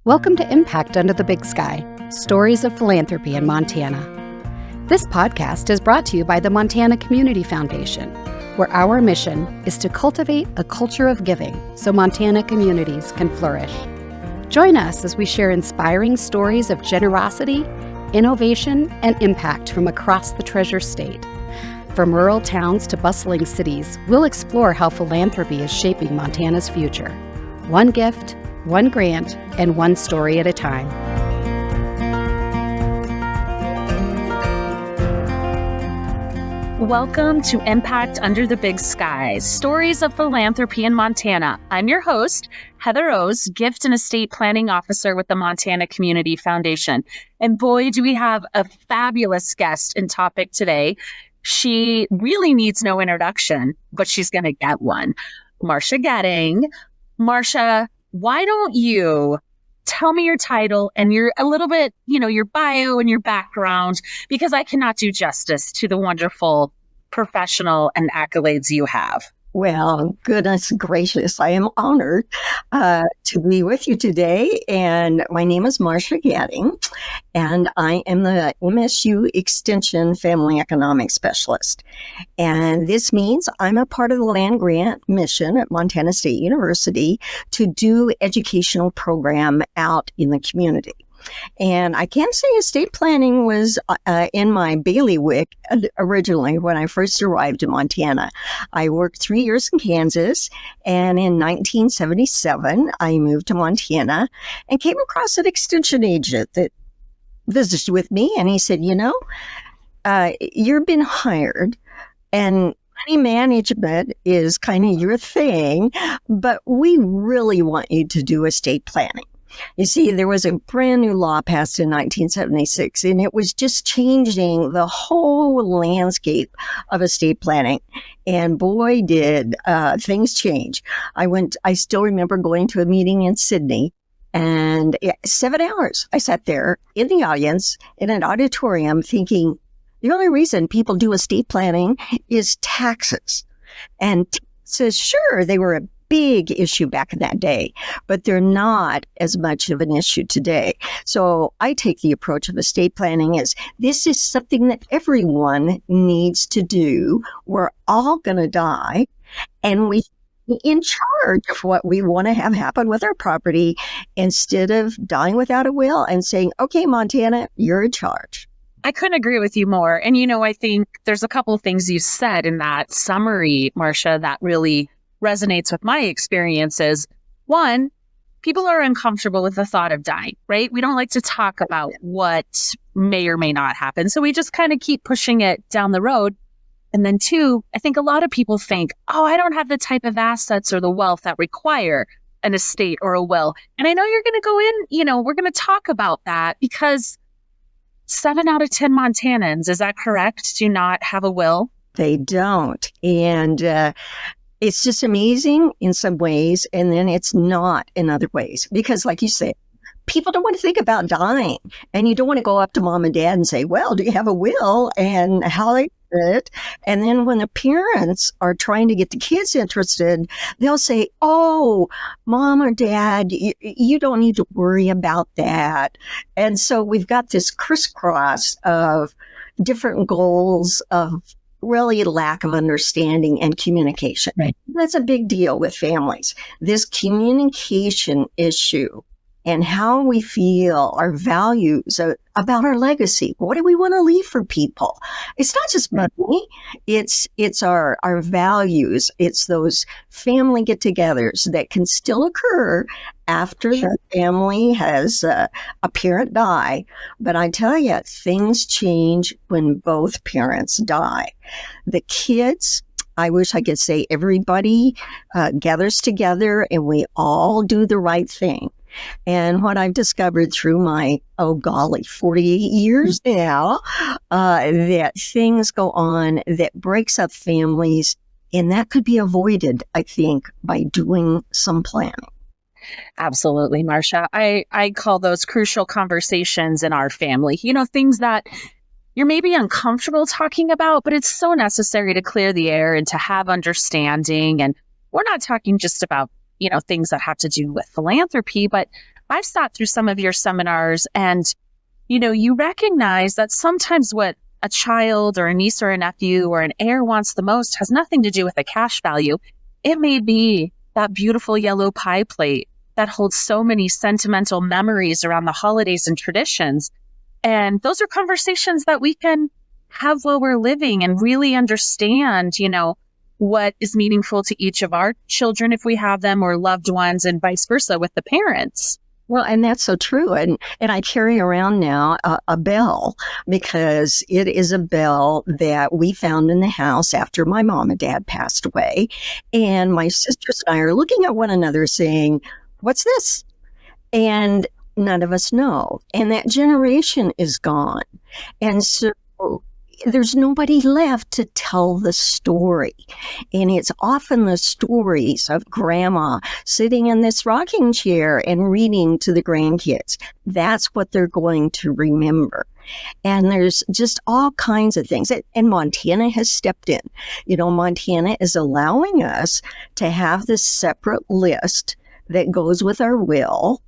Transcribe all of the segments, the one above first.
Welcome to Impact Under the Big Sky, Stories of Philanthropy in Montana. This podcast is brought to you by the Montana Community Foundation, where our mission is to cultivate a culture of giving so Montana communities can flourish. Join us as we share inspiring stories of generosity, innovation, and impact from across the Treasure State. From rural towns to bustling cities, we'll explore how philanthropy is shaping Montana's future. One gift, one grant, and one story at a time. Welcome to Impact Under the Big Sky, Stories of Philanthropy in Montana. I'm your host, Heather Ohs, Gift and Estate Planning Officer with the Montana Community Foundation. And boy, do we have a fabulous guest and topic today. She really needs no introduction, but she's going to get one. Marsha Goetting. Marsha, why don't you tell me your title and your your bio and your background, because I cannot do justice to the wonderful professional and accolades you have. Well, goodness gracious, I am honored to be with you today. And my name is Marsha Goetting, and I am the MSU Extension Family Economics Specialist. And this means I'm a part of the land grant mission at Montana State University to do educational program out in the community. And I can say estate planning was in my bailiwick originally when I first arrived in Montana. I worked 3 years in Kansas, and in 1977, I moved to Montana and came across an extension agent that visited with me, and he said, you've been hired, and money management is kind of your thing, but we really want you to do estate planning. You see, there was a brand new law passed in 1976, and it was just changing the whole landscape of estate planning. And boy, did things change. I still remember going to a meeting in Sydney, and 7 hours I sat there in the audience in an auditorium thinking, the only reason people do estate planning is taxes. And taxes, sure, they were a big issue back in that day, but they're not as much of an issue today. So I take the approach of estate planning as this is something that everyone needs to do. We're all going to die, and we in charge of what we want to have happen with our property instead of dying without a will and saying, okay, Montana, you're in charge. I couldn't agree with you more. And, I think there's a couple of things you said in that summary, Marsha, that really resonates with my experiences. One, people are uncomfortable with the thought of dying, right? We don't like to talk about what may or may not happen. So we just kind of keep pushing it down the road. And then two, I think a lot of people think, I don't have the type of assets or the wealth that require an estate or a will. And I know you're going to go in, we're going to talk about that because 7 out of 10 Montanans, is that correct, do not have a will? They don't. And it's just amazing in some ways, and then it's not in other ways. Because like you said, people don't want to think about dying. And you don't want to go up to mom and dad and say, well, do you have a will? And how they did it? And then when the parents are trying to get the kids interested, they'll say, oh, mom or dad, you don't need to worry about that. And so we've got this crisscross of different goals of really lack of understanding and communication. Right. That's a big deal with families. This communication issue and how we feel, our values about our legacy. What do we want to leave for people? It's not just money. It's our values. It's those family get-togethers that can still occur after the family has a parent die. But I tell you, things change when both parents die. The kids, I wish I could say everybody gathers together and we all do the right thing. And what I've discovered through my, 48 years now, that things go on that breaks up families, and that could be avoided, I think, by doing some planning. Absolutely, Marsha. I call those crucial conversations in our family. Things that you're maybe uncomfortable talking about, but it's so necessary to clear the air and to have understanding. And we're not talking just about, things that have to do with philanthropy, but I've sat through some of your seminars and, you recognize that sometimes what a child or a niece or a nephew or an heir wants the most has nothing to do with a cash value. It may be that beautiful yellow pie plate that holds so many sentimental memories around the holidays and traditions. And those are conversations that we can have while we're living and really understand, what is meaningful to each of our children if we have them or loved ones, and vice versa with the parents. Well, and that's so true. And I carry around now a bell, because it is a bell that we found in the house after my mom and dad passed away. And my sisters and I are looking at one another saying, "What's this?" And none of us know. And that generation is gone. And so there's nobody left to tell the story. And it's often the stories of grandma sitting in this rocking chair and reading to the grandkids. That's what they're going to remember. And there's just all kinds of things. And Montana has stepped in. Montana is allowing us to have this separate list that goes with our will.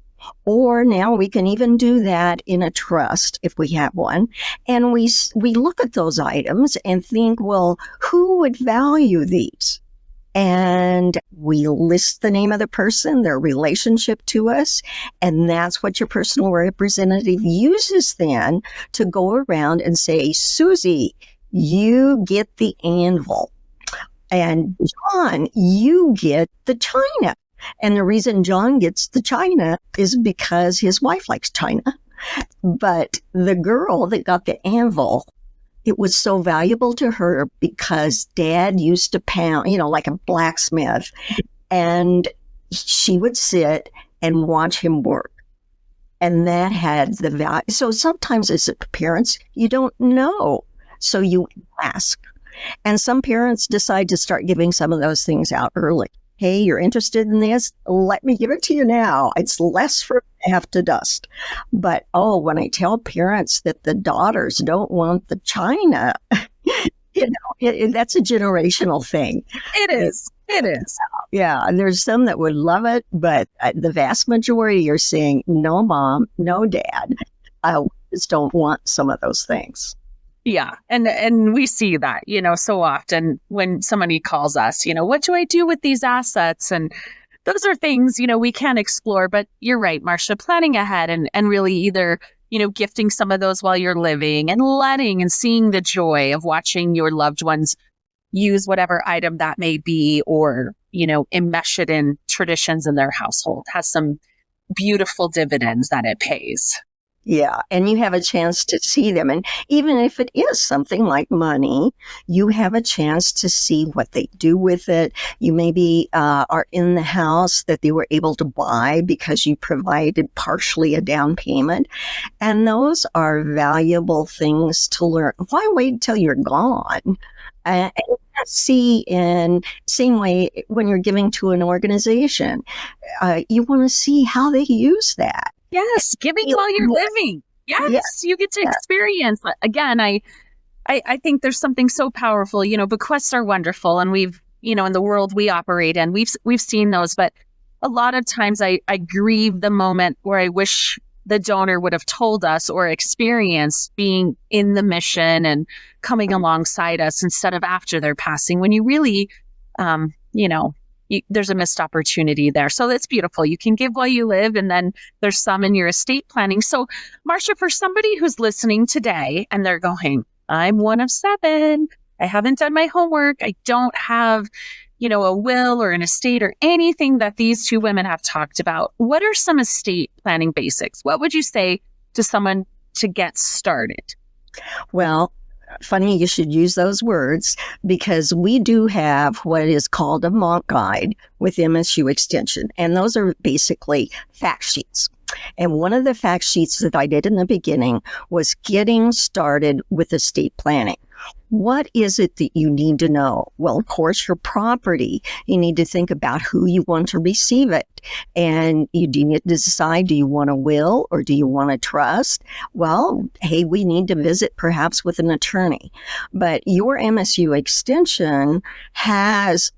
Or now we can even do that in a trust if we have one. And we look at those items and think, well, who would value these? And we list the name of the person, their relationship to us. And that's what your personal representative uses then to go around and say, "Susie, you get the anvil. And John, you get the china." And the reason John gets the china is because his wife likes china. But the girl that got the anvil, it was so valuable to her because Dad used to pound, like a blacksmith. And she would sit and watch him work. And that had the value. So sometimes as parents, you don't know. So you ask. And some parents decide to start giving some of those things out early. "Hey, you're interested in this? Let me give it to you now. It's less for me to have to dust." But, when I tell parents that the daughters don't want the china, that's a generational thing. It is. It is. Yeah. And there's some that would love it, but the vast majority are saying, "No, Mom, no, Dad. I just don't want some of those things." Yeah. And we see that, so often when somebody calls us, what do I do with these assets? And those are things, we can explore. But you're right, Marsha, planning ahead and really either, gifting some of those while you're living and letting and seeing the joy of watching your loved ones use whatever item that may be, or, enmesh it in traditions in their household has some beautiful dividends that it pays. Yeah, and you have a chance to see them. And even if it is something like money, you have a chance to see what they do with it. You maybe are in the house that they were able to buy because you provided partially a down payment. And those are valuable things to learn. Why wait until you're gone? And see, in same way when you're giving to an organization, you want to see how they use that. Yes, giving while you're living. Yes, you get to experience. Again, I think there's something so powerful. Bequests are wonderful, and we've, in the world we operate in, we've seen those. But a lot of times, I grieve the moment where I wish the donor would have told us or experienced being in the mission and coming alongside us instead of after their passing. When you really, there's a missed opportunity there. So that's beautiful. You can give while you live, and then there's some in your estate planning. So, Marsha, for somebody who's listening today and they're going, "I'm one of 7. I haven't done my homework. I don't have, a will or an estate or anything that these two women have talked about." What are some estate planning basics? What would you say to someone to get started? Well, funny you should use those words, because we do have what is called a Monk Guide with MSU Extension. And those are basically fact sheets. And one of the fact sheets that I did in the beginning was getting started with estate planning. What is it that you need to know? Well, of course, your property. You need to think about who you want to receive it. And you need to decide, do you want a will or do you want a trust? Well, hey, we need to visit perhaps with an attorney. But your MSU Extension has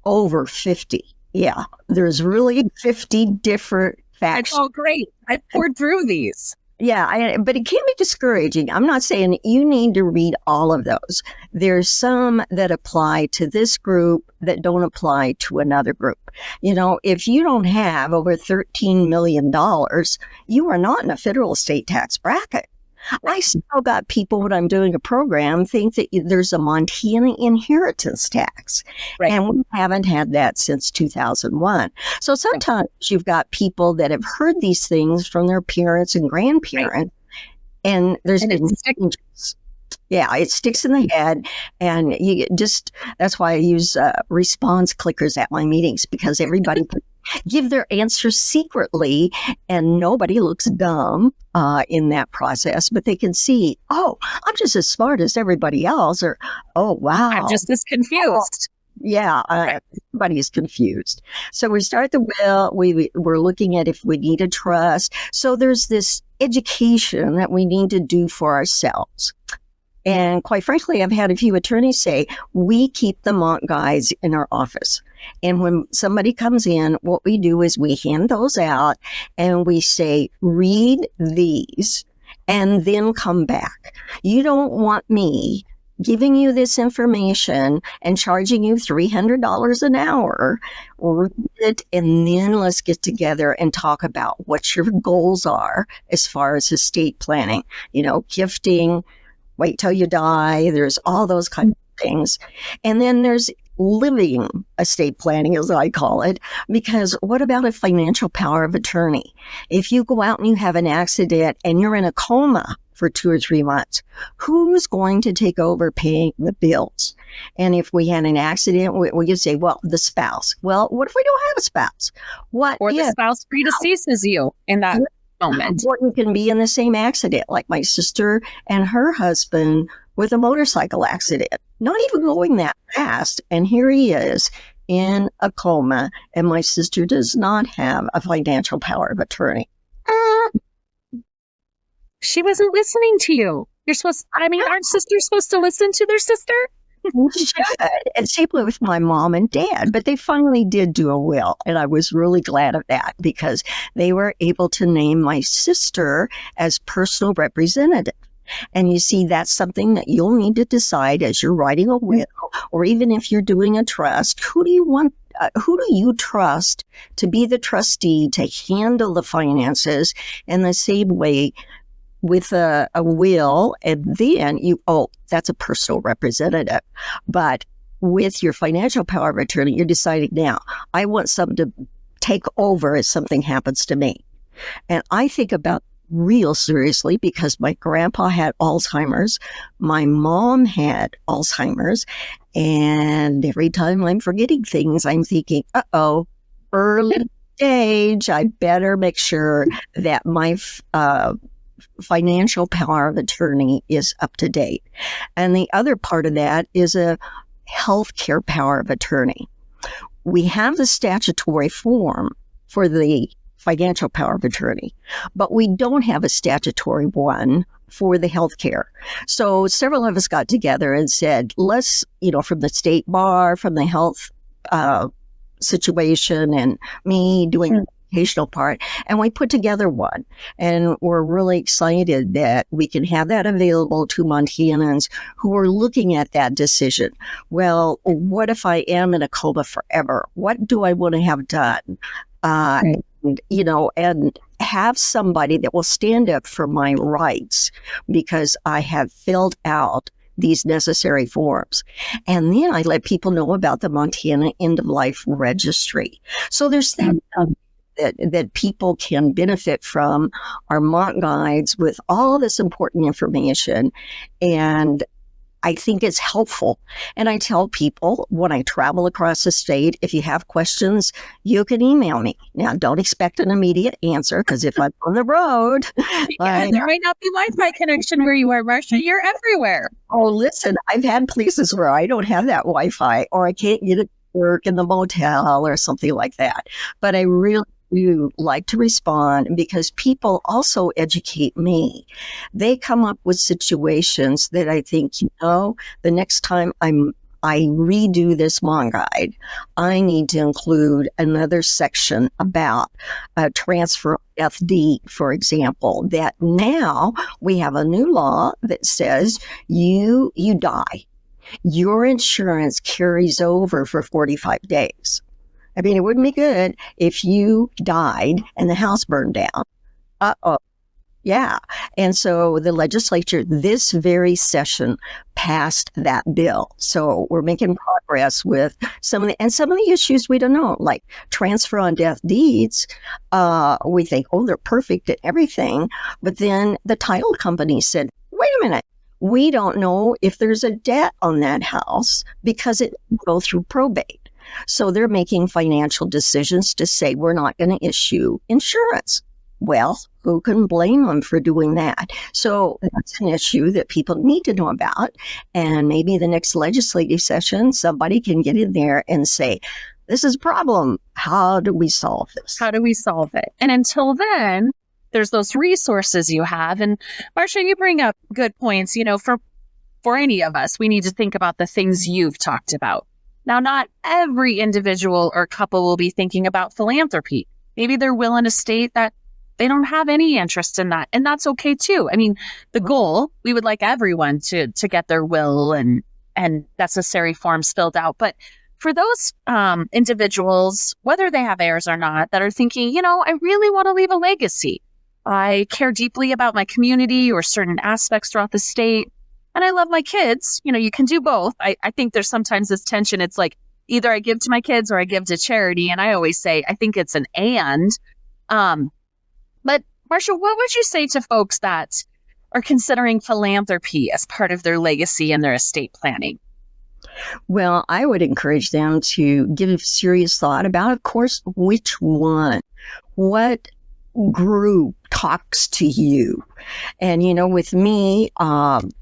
over 50. Yeah, there's really 50 different facts. It's all great. I poured through these. Yeah, but it can be discouraging. I'm not saying you need to read all of those. There's some that apply to this group that don't apply to another group. You know, if you don't have over $13 million, you are not in a federal estate tax bracket. I still got people when I'm doing a program think that there's a Montana inheritance tax. Right. And we haven't had that since 2001. So sometimes you've got people that have heard these things from their parents and grandparents, and there's been changes. Yeah, it sticks in the head, and you just, that's why I use response clickers at my meetings, because everybody can give their answers secretly, and nobody looks dumb in that process, but they can see, oh, I'm just as smart as everybody else, or, oh, wow. I'm just as confused. Yeah, everybody is confused. So we start the will, we're looking at if we need a trust. So there's this education that we need to do for ourselves. And quite frankly, I've had a few attorneys say, we keep the Mont guides in our office. And when somebody comes in, what we do is we hand those out and we say, read these and then come back. You don't want me giving you this information and charging you $300 an hour. Read it, and then let's get together and talk about what your goals are as far as estate planning, you know, gifting, wait till you die. There's all those kinds of things. And then there's living estate planning, as I call it, because what about a financial power of attorney? If you go out and you have an accident and you're in a coma for 2 or 3 months, who's going to take over paying the bills? And if we had an accident, we could say, well, the spouse. Well, what if we don't have a spouse? What or the spouse predeceases you in that moment? Or you can be in the same accident, like my sister and her husband with a motorcycle accident, not even going that fast. And here he is in a coma, and my sister does not have a financial power of attorney. She wasn't listening to you. You're supposed, aren't sisters supposed to listen to their sister? And same with my mom and dad, but they finally did do a will, and I was really glad of that because they were able to name my sister as personal representative. And you see, that's something that you'll need to decide as you're writing a will, or even if you're doing a trust. Who do you trust to be the trustee to handle the finances in the same way with a will? And then that's a personal representative. But with your financial power of attorney, you're deciding now, I want something to take over if something happens to me. And I think about real seriously because my grandpa had Alzheimer's, my mom had Alzheimer's, and every time I'm forgetting things, I'm thinking, early stage, I better make sure that my financial power of attorney is up to date. And the other part of that is a healthcare power of attorney. We have the statutory form for the financial power of attorney, but we don't have a statutory one for the healthcare. So several of us got together and said, let's, from the state bar, from the health situation, and me doing the educational part, and we put together one. And we're really excited that we can have that available to Montanans who are looking at that decision. Well, what if I am in a coma forever? What do I want to have done? And have somebody that will stand up for my rights because I have filled out these necessary forms. And then I let people know about the Montana End of Life Registry. So there's that people can benefit from our Mont guides with all this important information. And I think it's helpful. And I tell people when I travel across the state, if you have questions, you can email me. Now, don't expect an immediate answer because if I'm on the road, there might not be Wi-Fi connection where you are, Marsha. You're everywhere. Oh, listen, I've had places where I don't have that Wi-Fi or I can't get it to work in the motel or something like that. But I really do like to respond because people also educate me. They come up with situations that I think, the next time I'm I redo this mom guide, I need to include another section about transfer FD, for example, that now we have a new law that says you die. Your insurance carries over for 45 days. I mean, it wouldn't be good if you died and the house burned down. Uh-oh. Yeah. And so the legislature this very session passed that bill. So we're making progress with some of the issues we don't know, like transfer on death deeds. We think, oh, they're perfect at everything. But then the title company said, wait a minute. We don't know if there's a debt on that house because it didn't go through probate. So they're making financial decisions to say we're not going to issue insurance. Well, who can blame them for doing that? So that's an issue that people need to know about. And maybe the next legislative session, somebody can get in there and say, this is a problem. How do we solve this? How do we solve it? And until then, there's those resources you have. And Marsha, you bring up good points. For any of us, we need to think about the things you've talked about. Now, not every individual or couple will be thinking about philanthropy. Maybe they're will in a state that they don't have any interest in that. And that's okay too. I mean, the goal, we would like everyone to get their will and necessary forms filled out. But for those individuals, whether they have heirs or not, that are thinking, I really want to leave a legacy. I care deeply about my community or certain aspects throughout the state. And I love my kids. You can do both. I think there's sometimes this tension. It's like either I give to my kids or I give to charity. And I always say, I think it's an and. But Marsha, what would you say to folks that are considering philanthropy as part of their legacy and their estate planning? Well, I would encourage them to give serious thought about, of course, which one, what group talks to you. And, with me,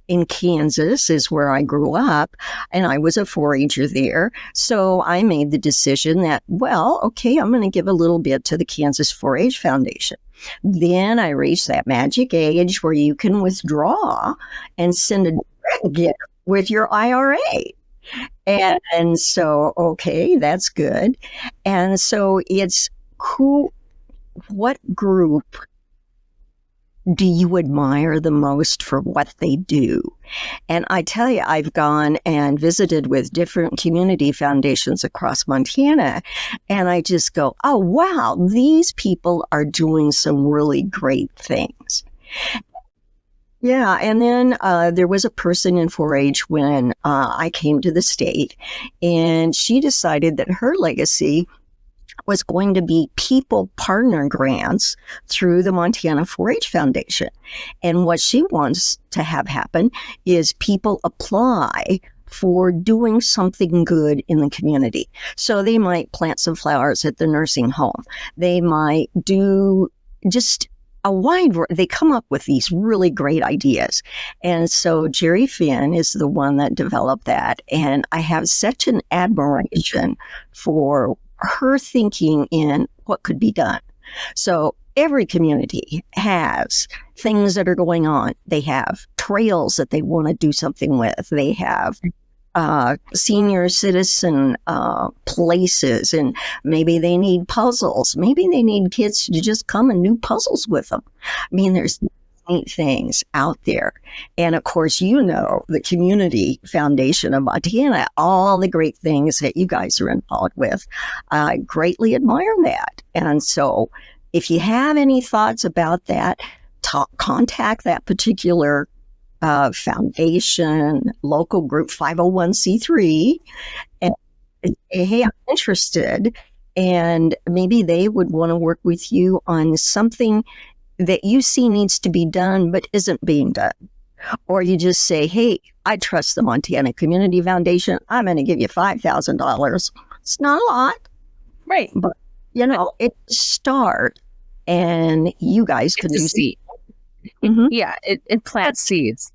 in Kansas is where I grew up, and I was a 4-H'er there. So I made the decision that, well, okay, I'm going to give a little bit to the Kansas 4-H Foundation. Then I reached that magic age where you can withdraw and send a direct gift with your IRA. And so, okay, that's good. And so it's what group do you admire the most for what they do? And I tell you, I've gone and visited with different community foundations across Montana, and I just go, oh, wow, these people are doing some really great things. Yeah, and then there was a person in 4-H when I came to the state, and she decided that her legacy was going to be people partner grants through the Montana 4-H Foundation. And what she wants to have happen is people apply for doing something good in the community. So they might plant some flowers at the nursing home. They might do just they come up with these really great ideas. And so Jerry Finn is the one that developed that. And I have such an admiration for her thinking in what could be done. So every community has things that are going on. They have trails that they want to do something with. They have senior citizen places, and maybe they need puzzles. Maybe they need kids to just come and do puzzles with them. I mean, there's neat things out there. And of course, the Community Foundation of Montana, all the great things that you guys are involved with. I greatly admire that. And so if you have any thoughts about that, contact that particular foundation, local group, 501c3, and hey, I'm interested. And maybe they would want to work with you on something that you see needs to be done but isn't being done. Or you just say, hey, I trust the Montana Community Foundation. I'm going to give you $5,000. It's not a lot. Right. But, it start, and you guys can do seed. Mm-hmm. Yeah, it plants seeds.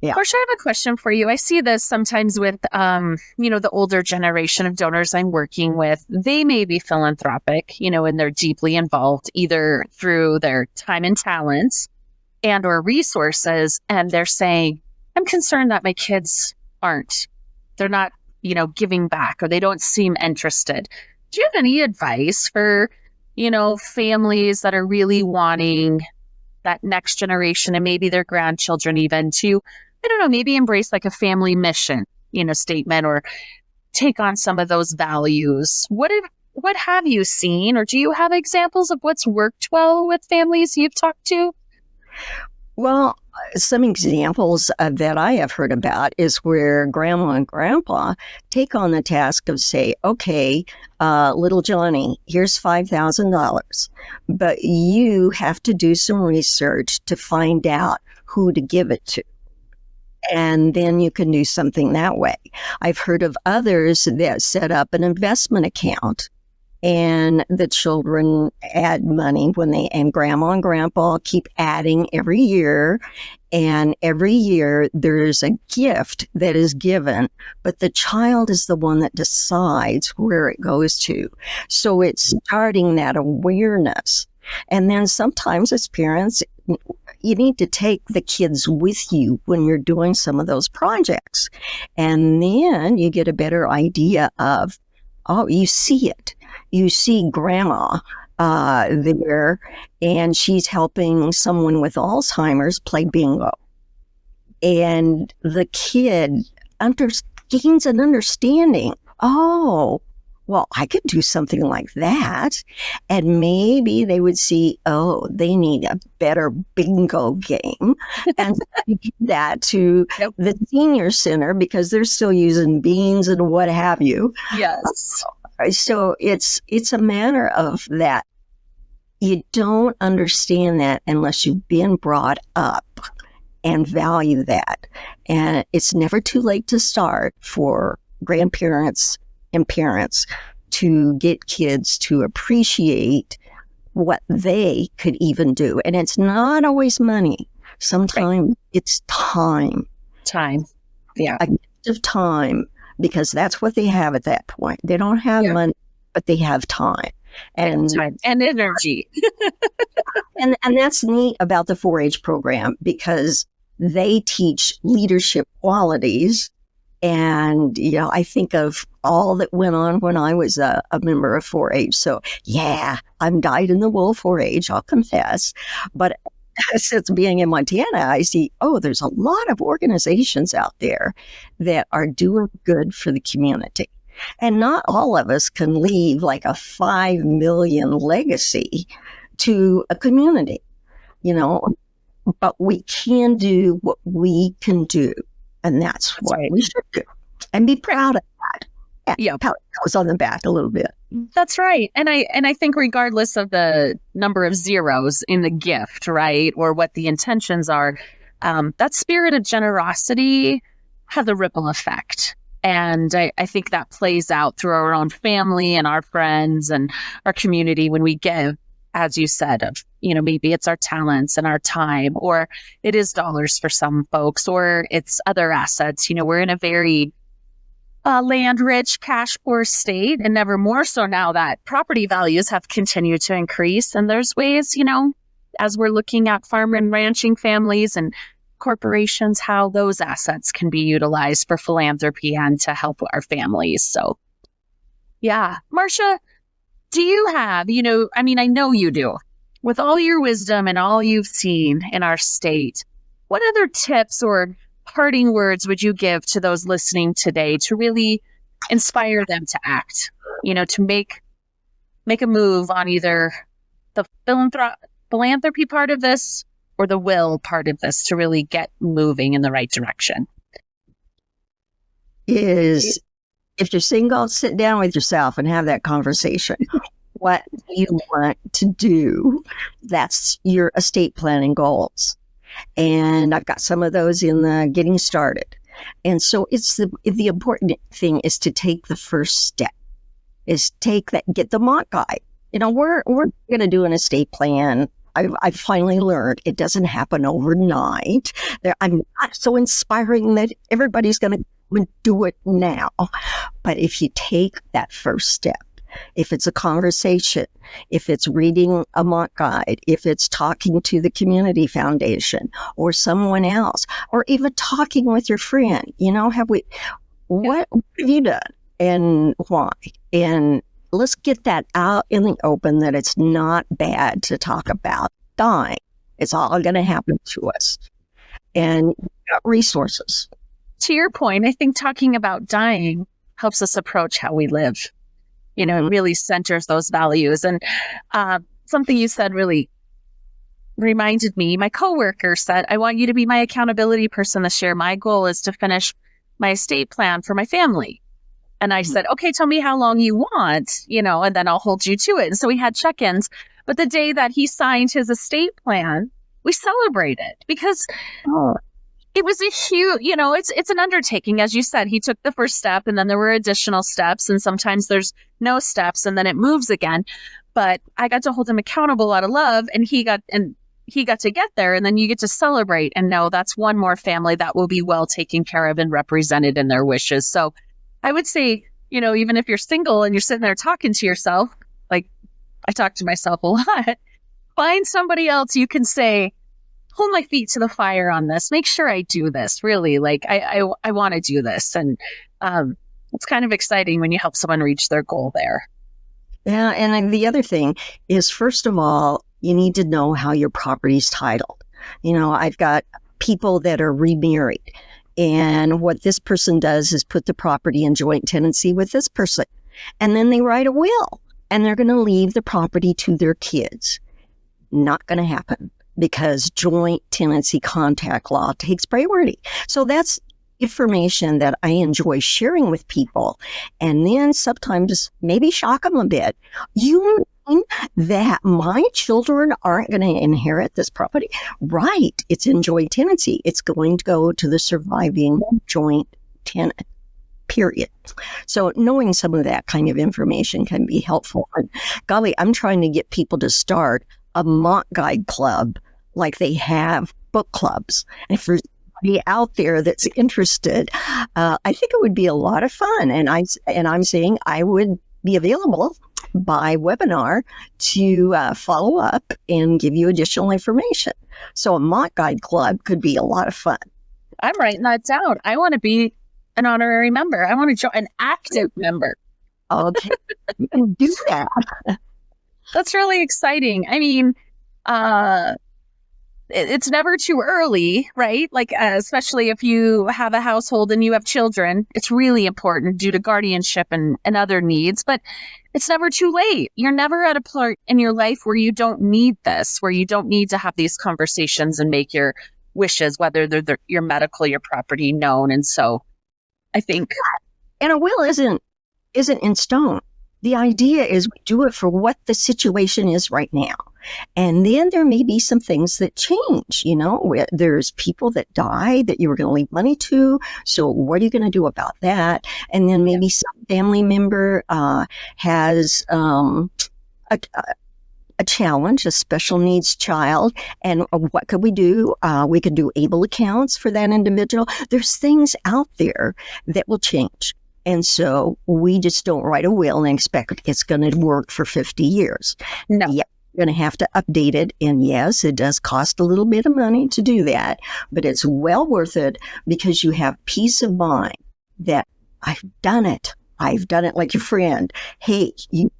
Yeah. Marsha, I have a question for you. I see this sometimes with, the older generation of donors I'm working with. They may be philanthropic, and they're deeply involved either through their time and talents or resources. And they're saying, I'm concerned that my kids aren't. they're not, giving back, or they don't seem interested. Do you have any advice for, families that are really wanting that next generation and maybe their grandchildren even to, I don't know, maybe embrace like a family mission, statement, or take on some of those values? What have you seen, or do you have examples of what's worked well with families you've talked to? Well, some examples that I have heard about is where grandma and grandpa take on the task of say, okay, little Johnny, here's $5,000, but you have to do some research to find out who to give it to. And then you can do something that way. I've heard of others that set up an investment account, and the children add money and grandma and grandpa keep adding every year. And every year there's a gift that is given, but the child is the one that decides where it goes to. So it's starting that awareness. And then sometimes as parents, you need to take the kids with you when you're doing some of those projects. And then you get a better idea of, you see it. You see grandma there, and she's helping someone with Alzheimer's play bingo. And the kid gains an understanding. Oh, well, I could do something like that. And maybe they would see, they need a better bingo game. And give that to the senior center because they're still using beans and what have you. Yes. So it's a matter of that. You don't understand that unless you've been brought up and value that. And it's never too late to start for grandparents and parents to get kids to appreciate what they could even do. And it's not always money. Sometimes it's time. Time. Yeah. A gift of time, because that's what they have at that point. They don't have money, but they have time. And time and energy. and that's neat about the 4-H program, because they teach leadership qualities. And, I think of all that went on when I was a member of 4-H. So, I'm dyed in the wool 4-H, I'll confess. But since being in Montana, I see, there's a lot of organizations out there that are doing good for the community. And not all of us can leave like a 5 million legacy to a community, but we can do what we can do. And that's what we should do. And be proud of that. Yeah. Pat ourselves on the back a little bit. That's right. And I think regardless of the number of zeros in the gift, right, or what the intentions are, that spirit of generosity has a ripple effect. And I think that plays out through our own family and our friends and our community when we give, as you said, of, maybe it's our talents and our time, or it is dollars for some folks, or it's other assets. We're in a very land-rich, cash-poor state, and never more so now that property values have continued to increase. And there's ways, as we're looking at farm and ranching families and corporations, how those assets can be utilized for philanthropy and to help our families. So, Marsha, do you have, I know you do, with all your wisdom and all you've seen in our state, what other tips or parting words would you give to those listening today to really inspire them to act, to make a move on either the philanthropy part of this or the will part of this to really get moving in the right direction? If you're single, sit down with yourself and have that conversation. What do you want to do? That's your estate planning goals. And I've got some of those in the getting started. And so it's the important thing is to take the first step, is get the Mont guide. We're going to do an estate plan. I've finally learned it doesn't happen overnight. I'm not so inspiring that everybody's going to do it now. But if you take that first step, if it's a conversation, if it's reading a Mont guide, if it's talking to the community foundation or someone else, or even talking with your friend, What have you done and why? And let's get that out in the open, that it's not bad to talk about dying. It's all going to happen to us. And you've got resources. To your point, I think talking about dying helps us approach how we live. It really centers those values. And something you said really reminded me. My coworker said, I want you to be my accountability person this year. My goal is to finish my estate plan for my family. And I said, okay, tell me how long you want, and then I'll hold you to it. And so we had check-ins. But the day that he signed his estate plan, we celebrated because it was a huge, it's an undertaking. As you said, he took the first step and then there were additional steps, and sometimes there's no steps and then it moves again. But I got to hold him accountable out of love, and he got to get there, and then you get to celebrate and know that's one more family that will be well taken care of and represented in their wishes. So I would say, even if you're single and you're sitting there talking to yourself, like I talk to myself a lot, find somebody else you can say, hold my feet to the fire on this. Make sure I do this. Really, like I want to do this. And it's kind of exciting when you help someone reach their goal there. Yeah. And the other thing is, first of all, you need to know how your property's titled. I've got people that are remarried, and what this person does is put the property in joint tenancy with this person. And then they write a will, and they're going to leave the property to their kids. Not going to happen, because joint tenancy contact law takes priority. So that's information that I enjoy sharing with people, and then sometimes maybe shock them a bit. You mean that my children aren't going to inherit this property? Right. It's in joint tenancy. It's going to go to the surviving joint tenant, period. So knowing some of that kind of information can be helpful. And golly, I'm trying to get people to start a mock guide club like they have book clubs. And if there's anybody out there that's interested, I think it would be a lot of fun. And I'm saying I would be available by webinar to follow up and give you additional information. So a mock guide club could be a lot of fun. I'm writing that down. I want to be an honorary member. I want to join an active member. Okay, you can do that. That's really exciting. I mean, it's never too early, right? Like, especially if you have a household and you have children, it's really important due to guardianship and other needs, but it's never too late. You're never at a part in your life where you don't need this, where you don't need to have these conversations and make your wishes, whether they're your medical, your property, known. And so I think. And a will isn't in stone. The idea is we do it for what the situation is right now. And then there may be some things that change, there's people that die that you were going to leave money to. So what are you going to do about that? And then maybe some family member has a challenge, a special needs child. And what could we do? We could do ABLE accounts for that individual. There's things out there that will change. And so we just don't write a will and expect it's going to work for 50 years. No. Yep. You're going to have to update it. And yes, it does cost a little bit of money to do that, but it's well worth it because you have peace of mind that I've done it. I've done it like your friend. Hey, you're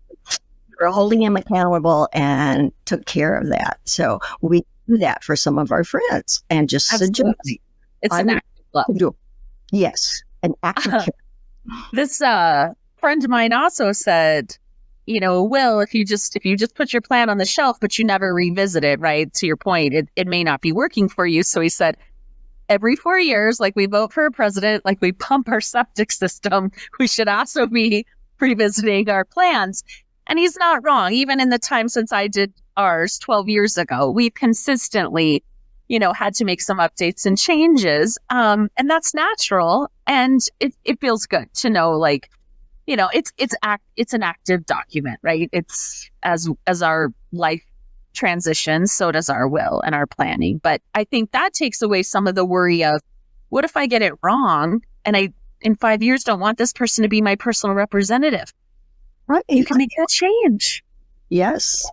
holding him accountable and took care of that. So we do that for some of our friends and just suggest. It's an active love. Yes, an active care. This friend of mine also said, Will, if you just put your plan on the shelf, but you never revisit it, right? To your point, it may not be working for you. So he said, every 4 years, like we vote for a president, like we pump our septic system, we should also be revisiting our plans. And he's not wrong. Even in the time since I did ours 12 years ago, we've consistently had to make some updates and changes. And that's natural. And it feels good to know, it's an active document, right? It's as our life transitions, so does our will and our planning. But I think that takes away some of the worry of, what if I get it wrong? And I, in 5 years, don't want this person to be my personal representative. Right. You can make that change. Yes.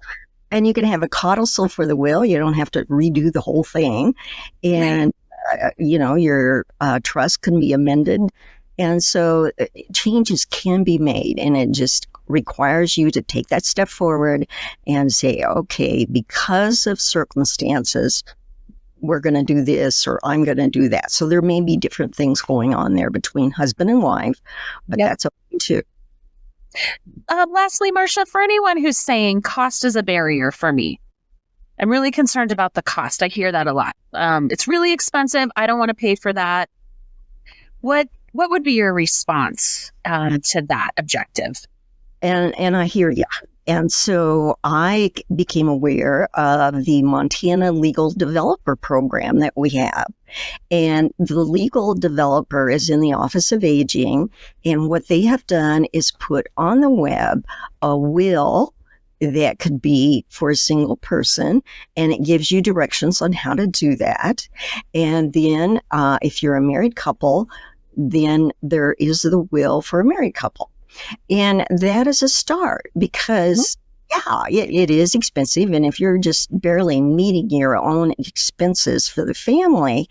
And you can have a codicil for the will. You don't have to redo the whole thing. And, your trust can be amended And so changes can be made, and it just requires you to take that step forward and say, okay, because of circumstances, we're going to do this, or I'm going to do that. So there may be different things going on there between husband and wife, but that's okay too. Lastly, Marsha, for anyone who's saying cost is a barrier for me, I'm really concerned about the cost. I hear that a lot. It's really expensive. I don't want to pay for that. What would be your response to that objective? And I hear you. And so I became aware of the Montana Legal Developer Program that we have. And the legal developer is in the Office of Aging. And what they have done is put on the web a will that could be for a single person, and it gives you directions on how to do that. And then if you're a married couple, then there is the will for a married couple. And that is a start because, it is expensive. And if you're just barely meeting your own expenses for the family,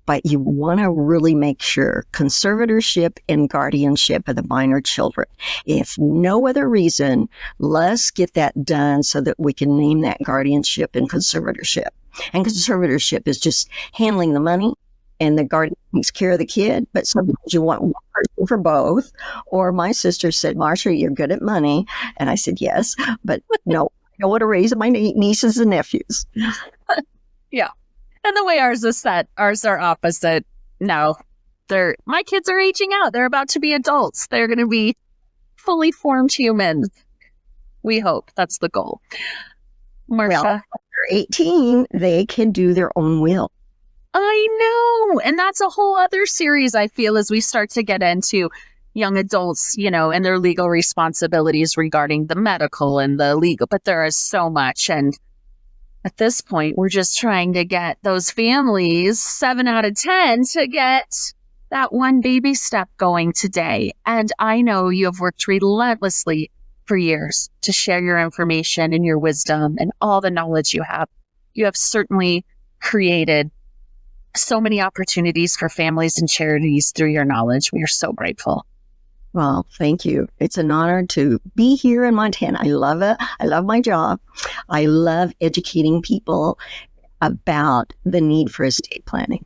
but you want to really make sure conservatorship and guardianship of the minor children. If no other reason, let's get that done so that we can name that guardianship and conservatorship. And conservatorship is just handling the money, and the guardian takes care of the kid, but sometimes you want one person for both. Or my sister said, Marsha, you're good at money. And I said, yes, but no, I want to raise my nieces and nephews. Yeah. And the way ours is set, ours are opposite. No, my kids are aging out. They're about to be adults. They're going to be fully formed humans. We hope that's the goal. Marsha. Well, after 18, they can do their own will. I know. And that's a whole other series, I feel, as we start to get into young adults, and their legal responsibilities regarding the medical and the legal. But there is so much. And at this point, we're just trying to get those families, 7 out of 10, to get that one baby step going today. And I know you have worked relentlessly for years to share your information and your wisdom and all the knowledge you have. You have certainly created so many opportunities for families and charities through your knowledge. We are so grateful. Well, thank you. It's an honor to be here in Montana. I love it. I love my job. I love educating people about the need for estate planning.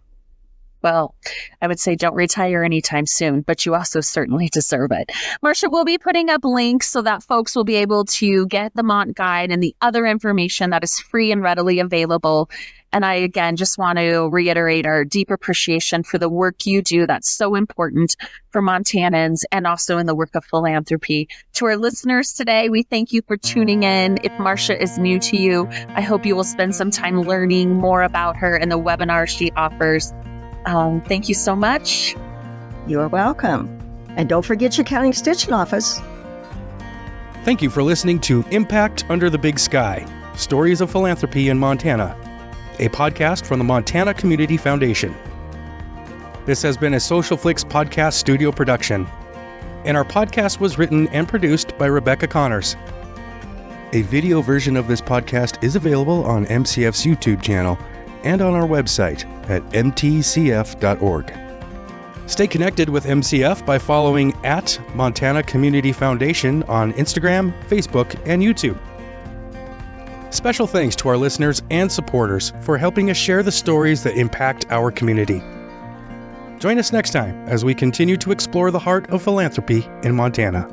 Well, I would say don't retire anytime soon, but you also certainly deserve it. Marsha, we'll be putting up links so that folks will be able to get the Mont Guide and the other information that is free and readily available. And I, again, just want to reiterate our deep appreciation for the work you do. That's so important for Montanans and also in the work of philanthropy. To our listeners today, we thank you for tuning in. If Marsha is new to you, I hope you will spend some time learning more about her and the webinars she offers. Thank you so much. You are welcome. And don't forget your county extension office. Thank you for listening to Impact Under the Big Sky, Stories of Philanthropy in Montana, a podcast from the Montana Community Foundation. This has been a Social Flicks podcast studio production, and our podcast was written and produced by Rebecca Connors. A video version of this podcast is available on MCF's YouTube channel and on our website at mtcf.org. Stay connected with MCF by following at Montana Community Foundation on Instagram, Facebook, and YouTube. Special thanks to our listeners and supporters for helping us share the stories that impact our community. Join us next time as we continue to explore the heart of philanthropy in Montana.